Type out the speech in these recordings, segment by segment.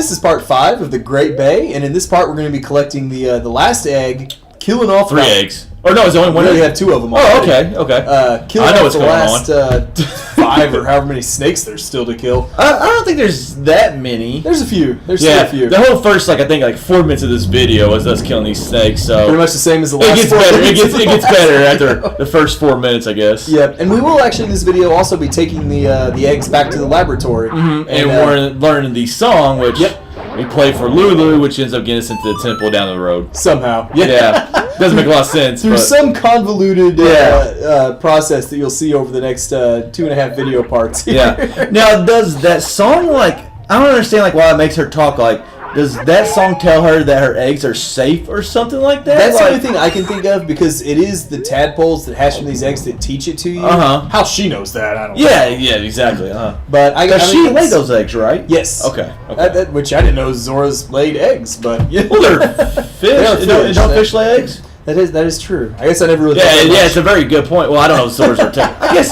This is part 5 of the Great Bay, and in this part we're going to be collecting the last egg, killing off 3 eggs. Or no, it's only one. We have 2 of them. Oh, okay, okay. Killing off the last 5 or however many snakes there's still to kill. I don't think there's that many. There's a few. There's still a few. The whole first, I think 4 minutes of this video was us killing these snakes. So pretty much the same as the last. It gets better. It gets better after the first 4 minutes, I guess. Yep, and we will actually in this video also be taking the eggs back to the laboratory and we're learning the song, which. Yep. We play for Lulu, which ends up getting us into the temple down the road. Somehow. Yeah. Doesn't make a lot of sense. Through some convoluted process that you'll see over the next 2.5 video parts. Yeah. Now, does that song, I don't understand, why it makes her talk, does that song tell her that her eggs are safe or something like that? That's the only thing I can think of, because it is the tadpoles that hatch from these eggs that teach it to you. How she knows that, I don't know. Yeah, exactly. But she laid those eggs, right? Yes. Okay. Which I didn't know Zora's laid eggs, but... Well, they're fish. Don't fish lay eggs? That is true. I guess I never really. Yeah, it's a very good point. Well, I don't know if Zoras are. I guess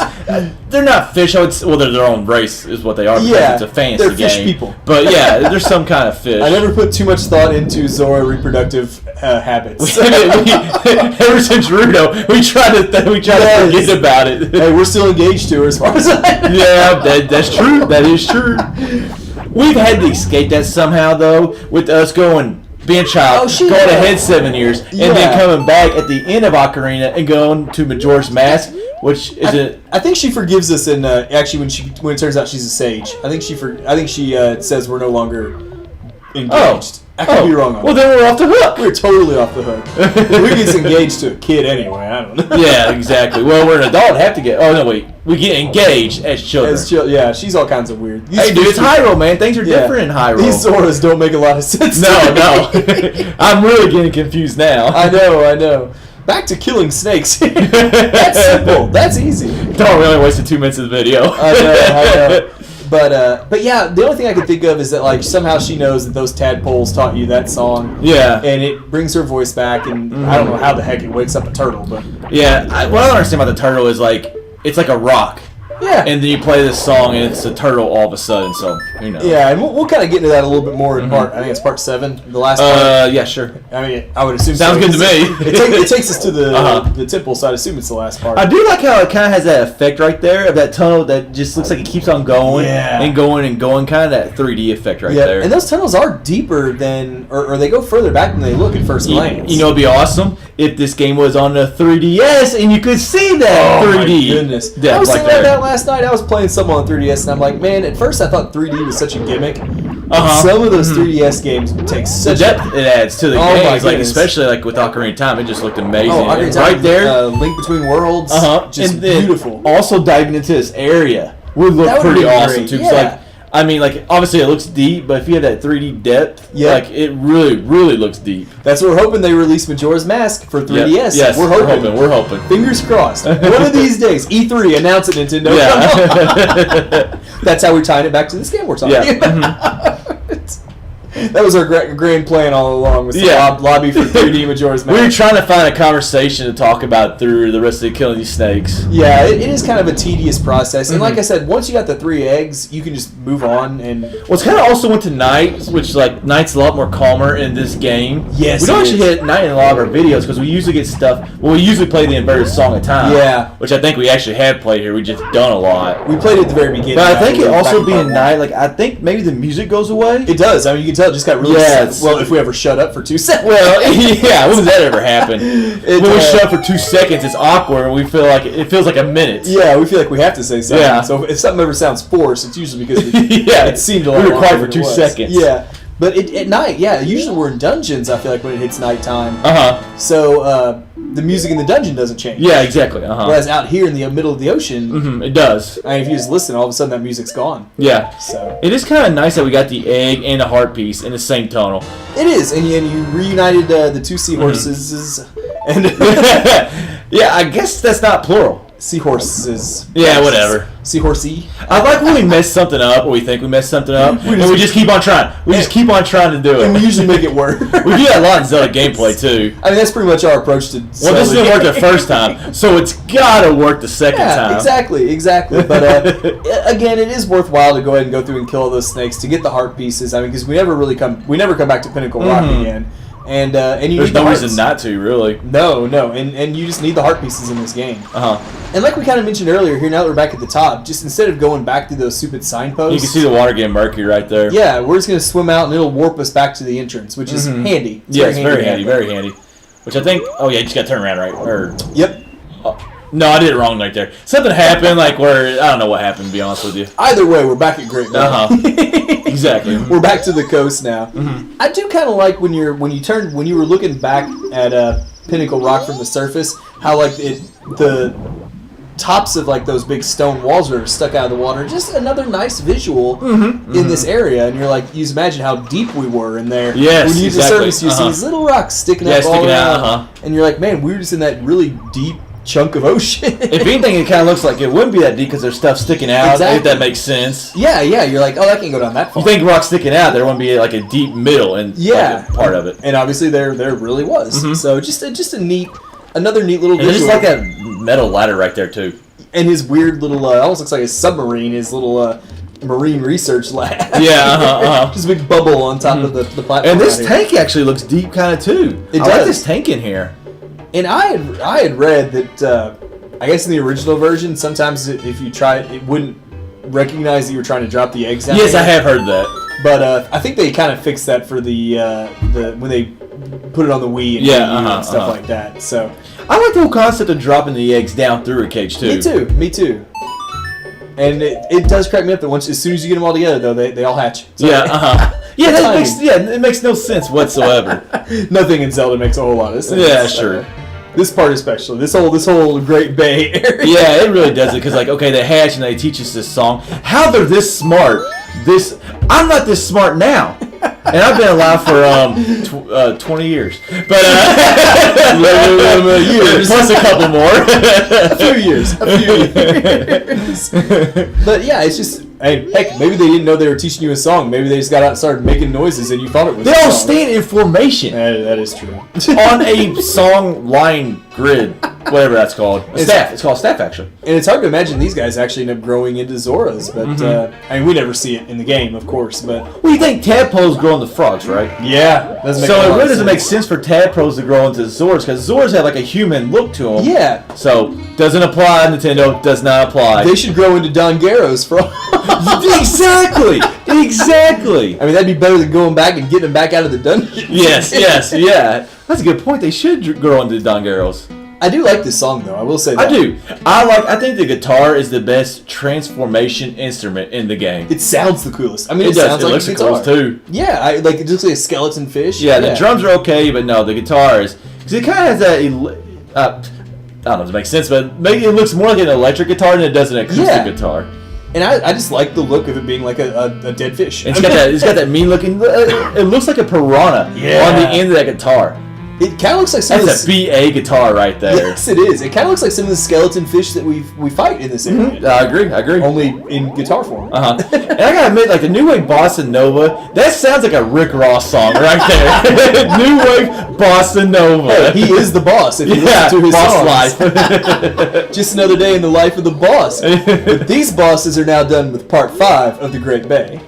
they're not fish. They're their own race, is what they are. Yeah, it's a fancy they're game. Fish people. But yeah, there's some kind of fish. I never put too much thought into Zora reproductive habits. Ever since Rudo, we try to forget about it. Hey, we're still engaged to her, as far as I know. Yeah, that's true. That is true. We've had to escape that somehow, though, with us being a child, going ahead 7 years, and then coming back at the end of Ocarina and going to Majora's Mask, which is I think she forgives us in actually when it turns out she's a sage. I think she says we're no longer engaged. I could be wrong on that. Well, then we're off the hook. We're totally off the hook. We get engaged to a kid anyway. I don't know. Yeah, exactly. Well, we're an adult. Have to get. Oh no, wait. We get engaged as children. Yeah, she's all kinds of weird. Hey, dude, it's Hyrule, man. Things are different in Hyrule. These Zoras don't make a lot of sense. No. I'm really getting confused now. I know. Back to killing snakes. That's simple. That's easy. Don't really wasted 2 minutes of the video. I know. But yeah, the only thing I can think of is that somehow she knows that those tadpoles taught you that song. Yeah. And it brings her voice back, and I don't know how the heck it wakes up a turtle, but yeah. What I don't understand about the turtle is it's like a rock. Yeah. And then you play this song and it's a turtle all of a sudden, so who knows. Yeah, and we'll kind of get into that a little bit more in part. I think it's part 7, the last part. Yeah, sure. I mean, I would assume. Sounds good to me. It takes us to the temple, so I'd assume it's the last part. I do like how it kind of has that effect right there of that tunnel that just looks like it keeps on going and going and going, kind of that 3D effect right there. And those tunnels are deeper than, or they go further back than they look at first glance. You know, it'd be awesome if this game was on the 3DS and you could see that 3D. Oh my goodness! I was thinking about that last night. I was playing some on 3DS, and I'm like, man, at first I thought 3D was such a gimmick. Some of those 3DS games take such the depth it adds to the games, especially with Ocarina of Time. It just looked amazing. Ocarina of Time, right there, Link Between Worlds, just and then beautiful. Also diving into this area would look pretty awesome too. Yeah. I mean, obviously it looks deep, but if you have that 3D depth, it really, really looks deep. That's what we're hoping they release Majora's Mask for 3DS. Yes, we're hoping. Fingers crossed. One of these days, E3, announce it, Nintendo. Yeah. That's how we're tying it back to this game we're talking about. That was our grand plan all along, was to lobby for 3D Majora's Mask. We were trying to find a conversation to talk about through the rest of killing these snakes. Yeah, it is kind of a tedious process. And like I said, once you got the 3 eggs, you can just move on. And well, it's kind of also went to night, which night's a lot more calmer in this game. Yes, we don't actually hit night in a lot of our videos because we usually get stuff. Well, we usually play the inverted song of time. Yeah, which I think we actually have played here. We just done a lot. We played it at the very beginning. But I think it also being night. I think maybe the music goes away. It does. I mean, you can tell it just got really. Well, if we ever shut up for 2 seconds. Well, yeah. When does that ever happen? When we shut up for 2 seconds, it's awkward, and we feel like it feels like a minute. Yeah, we feel like we have to say something. Yeah. So if something ever sounds forced, it's usually because it seemed a lot longer. We were quiet for 2 seconds. Yeah. But at night, usually we're in dungeons, I feel like, when it hits nighttime. So the music in the dungeon doesn't change. Yeah, exactly. Whereas out here in the middle of the ocean, it does. I mean, if you just listen, all of a sudden that music's gone. Yeah. So it is kind of nice that we got the egg and the heart piece in the same tonal. It is, and you reunited the 2 seahorses, and yeah, I guess that's not plural. Seahorses. Yeah, whatever. Seahorsey. I like when we mess something up, or we think we messed something up, and we just keep on trying. We just keep on trying to do it. And we usually make it work. We do that a lot in Zelda gameplay, too. I mean, that's pretty much our approach to Zelda. Well, this didn't work the first time, so it's got to work the second time. Exactly. But, again, it is worthwhile to go ahead and go through and kill those snakes to get the heart pieces. I mean, because we never come back to Pinnacle Rock again. And you there's need no reason not to, really. No, and you just need the heart pieces in this game. Uh-huh. And like we kind of mentioned earlier, here now that we're back at the top, just instead of going back to those stupid signposts, you can see the water getting murky right there. Yeah, we're just gonna swim out and it'll warp us back to the entrance, which is handy. It's very handy. Which I think, oh yeah, you just gotta turn around, right? Yep. No, I did it wrong right there. Something happened, like where I don't know what happened. To be honest with you. Either way, we're back at Great Bay. Exactly. We're back to the coast now. I do kind of like when you were looking back at Pinnacle Rock from the surface, how like the tops of like those big stone walls are stuck out of the water. Just another nice visual in this area, and you're like, you just imagine how deep we were in there. Yes, when you use the surface, you see these little rocks sticking up all around, and you're like, man, we were just in that really deep chunk of ocean. If anything, it kind of looks like it wouldn't be that deep because there's stuff sticking out. Exactly. If that makes sense. Yeah. You're like, oh, that can't go down that far. You think rock's sticking out, there wouldn't be like a deep middle and like a part of it. And obviously there really was. So just another neat little visual. And just like that metal ladder right there too. And his weird little, almost looks like a submarine, his little marine research lab. Yeah, Just a big bubble on top of the platform. And this tank actually looks deep kind of too. I like this tank in here. And I had read that, I guess in the original version, sometimes if you try it wouldn't recognize that you were trying to drop the eggs out. Yes, I have heard that. But I think they kind of fixed that for the when they put it on the Wii and, and stuff like that. So I like the whole concept of dropping the eggs down through a cage too. Me too. And it does crack me up that as soon as you get them all together, though, they all hatch. So, it makes no sense whatsoever. Nothing in Zelda makes a whole lot of sense. Yeah, sure. This part especially, this whole Great Bay area. Yeah, it really does it because they hatch and they teach us this song. How they're this smart? I'm not this smart now. And I've been alive for 20 years, but years plus a couple more, a few years. But yeah, it's just heck, maybe they didn't know they were teaching you a song. Maybe they just got out and started making noises, and you thought it was. They all stand in formation. That is true. On a song line grid, whatever that's called. Staff. It's called staff, actually. And it's hard to imagine these guys actually end up growing into Zoras, but I mean, we never see it in the game, of course. But well, you think tadpoles grow into frogs, right? Yeah. So it really doesn't make sense for tadpoles to grow into Zoras because Zoras have like a human look to them. Yeah. So doesn't apply. Nintendo does not apply. They should grow into Dongeros frogs. Exactly. I mean, that'd be better than going back and getting them back out of the dungeon. Yes, yeah. That's a good point. They should grow into Dongeros. I do like this song, though. I will say that. I do. I think the guitar is the best transformation instrument in the game. It sounds the coolest. I mean, it sounds like looks a guitar. Coolest too. Yeah, it looks like a skeleton fish. Yeah, the drums are okay, but no, the guitar is because it kind of has that. I don't know if it makes sense, but maybe it looks more like an electric guitar than it does an acoustic guitar. And I just like the look of it being like a dead fish. It's got that mean looking. It looks like a piranha on the end of that guitar. It kind of looks like some That's a BA guitar right there. Yes, it is. It kind of looks like some of the skeleton fish that we fight in this area. I agree. Only in guitar form. And I gotta admit, like the New Wave Bossa Nova, that sounds like a Rick Ross song right there. New Wave Bossa Nova. Hey, he is the boss. If you listen to his boss songs. Life. Just another day in the life of the boss. But these bosses are now done with part 5 of the Great Bay.